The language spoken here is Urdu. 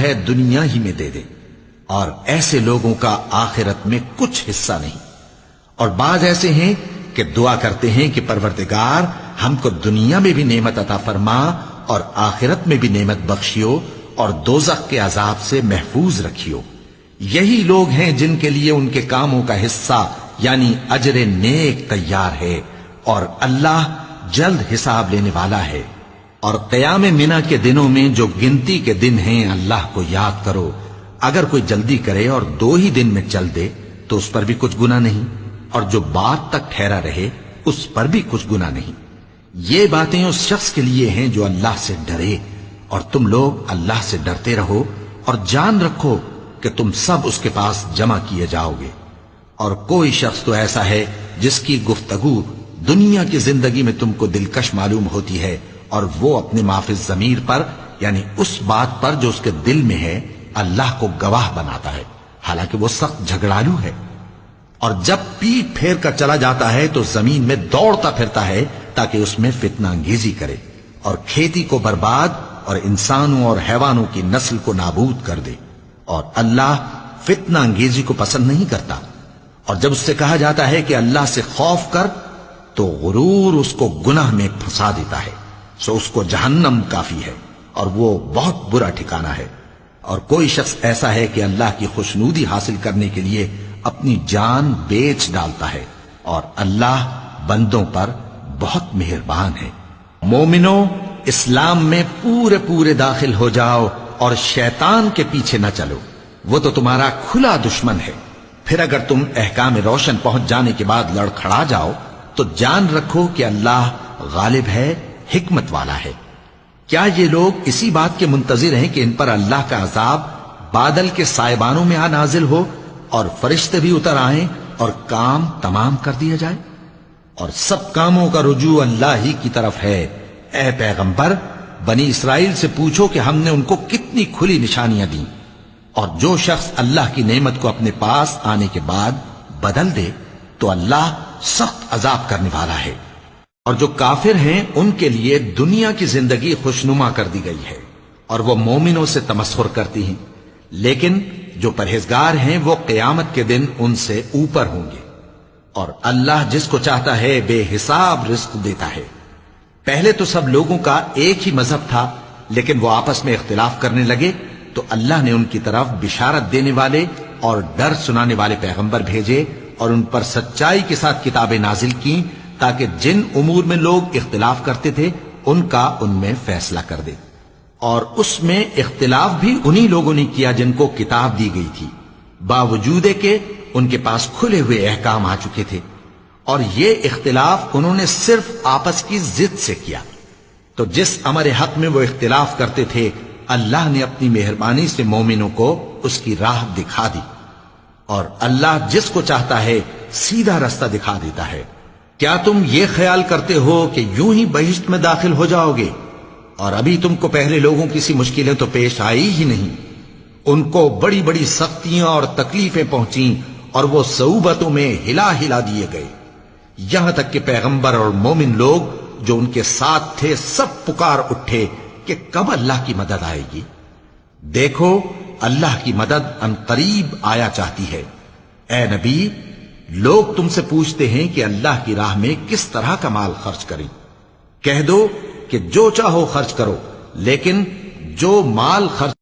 ہے دنیا ہی میں دے دے، اور ایسے لوگوں کا آخرت میں کچھ حصہ نہیں۔ اور بعض ایسے ہیں کہ دعا کرتے ہیں کہ پروردگار ہم کو دنیا میں بھی نعمت عطا فرما اور آخرت میں بھی نعمت بخشیو اور دوزخ کے عذاب سے محفوظ رکھیو۔ یہی لوگ ہیں جن کے لیے ان کے کاموں کا حصہ یعنی اجر نیک تیار ہے، اور اللہ جلد حساب لینے والا ہے۔ اور قیام منی کے دنوں میں جو گنتی کے دن ہیں اللہ کو یاد کرو۔ اگر کوئی جلدی کرے اور 2 ہی دن میں چل دے تو اس پر بھی کچھ گناہ نہیں، اور جو بعد تک ٹھہرا رہے اس پر بھی کچھ گناہ نہیں۔ یہ باتیں اس شخص کے لیے ہیں جو اللہ سے ڈرے، اور تم لوگ اللہ سے ڈرتے رہو اور جان رکھو کہ تم سب اس کے پاس جمع کیے جاؤ گے۔ اور کوئی شخص تو ایسا ہے جس کی گفتگو دنیا کی زندگی میں تم کو دلکش معلوم ہوتی ہے، اور وہ اپنے معافی ضمیر پر یعنی اس بات پر جو اس کے دل میں ہے اللہ کو گواہ بناتا ہے، حالانکہ وہ سخت جھگڑالو ہے۔ اور جب پیٹ پھیر کر چلا جاتا ہے تو زمین میں دوڑتا پھرتا ہے تاکہ اس میں فتنہ انگیزی کرے اور کھیتی کو برباد اور انسانوں اور حیوانوں کی نسل کو نابود کر دے، اور اللہ فتنہ انگیزی کو پسند نہیں کرتا۔ اور جب اس سے کہا جاتا ہے کہ اللہ سے خوف کر تو غرور اس کو گناہ میں پھنسا دیتا ہے، سو اس کو جہنم کافی ہے اور وہ بہت برا ٹھکانہ ہے۔ اور کوئی شخص ایسا ہے کہ اللہ کی خوشنودی حاصل کرنے کے لیے اپنی جان بیچ ڈالتا ہے، اور اللہ بندوں پر بہت مہربان ہے۔ مومنو، اسلام میں پورے داخل ہو جاؤ اور شیطان کے پیچھے نہ چلو، وہ تو تمہارا کھلا دشمن ہے۔ پھر اگر تم احکام روشن پہنچ جانے کے بعد لڑکھڑا جاؤ تو جان رکھو کہ اللہ غالب ہے، حکمت والا ہے۔ کیا یہ لوگ اسی بات کے منتظر ہیں کہ ان پر اللہ کا عذاب بادل کے سائبانوں میں آ نازل ہو اور فرشتے بھی اتر آئیں اور کام تمام کر دیا جائے؟ اور سب کاموں کا رجوع اللہ ہی کی طرف ہے۔ اے پیغمبر، بنی اسرائیل سے پوچھو کہ ہم نے ان کو کتنی کھلی نشانیاں دیں، اور جو شخص اللہ کی نعمت کو اپنے پاس آنے کے بعد بدل دے تو اللہ سخت عذاب کرنے والا ہے۔ اور جو کافر ہیں ان کے لیے دنیا کی زندگی خوشنما کر دی گئی ہے، اور وہ مومنوں سے تمسخر کرتی ہیں، لیکن جو پرہیزگار ہیں وہ قیامت کے دن ان سے اوپر ہوں گے۔ اور اللہ جس کو چاہتا ہے بے حساب رزق دیتا ہے۔ پہلے تو سب لوگوں کا ایک ہی مذہب تھا، لیکن وہ آپس میں اختلاف کرنے لگے تو اللہ نے ان کی طرف بشارت دینے والے اور ڈر سنانے والے پیغمبر بھیجے، اور ان پر سچائی کے ساتھ کتابیں نازل کیں تاکہ جن امور میں لوگ اختلاف کرتے تھے ان کا ان میں فیصلہ کر دے۔ اور اس میں اختلاف بھی انہی لوگوں نے کیا جن کو کتاب دی گئی تھی، باوجود کہ ان کے پاس کھلے ہوئے احکام آ چکے تھے، اور یہ اختلاف انہوں نے صرف آپس کی ضد سے کیا۔ تو جس امر حق میں وہ اختلاف کرتے تھے اللہ نے اپنی مہربانی سے مومنوں کو اس کی راہ دکھا دی، اور اللہ جس کو چاہتا ہے سیدھا رستہ دکھا دیتا ہے۔ کیا تم یہ خیال کرتے ہو کہ یوں ہی بہشت میں داخل ہو جاؤ گے، اور ابھی تم کو پہلے لوگوں کی سی مشکلیں تو پیش آئی ہی نہیں؟ ان کو بڑی بڑی سختیاں اور تکلیفیں پہنچیں اور وہ صعوبتوں میں ہلا ہلا دیے گئے، یہاں تک کہ پیغمبر اور مومن لوگ جو ان کے ساتھ تھے سب پکار اٹھے کہ کب اللہ کی مدد آئے گی۔ دیکھو اللہ کی مدد ان قریب آیا چاہتی ہے۔ اے نبی، لوگ تم سے پوچھتے ہیں کہ اللہ کی راہ میں کس طرح کا مال خرچ کریں۔ کہہ دو کہ جو چاہو خرچ کرو، لیکن جو مال خرچ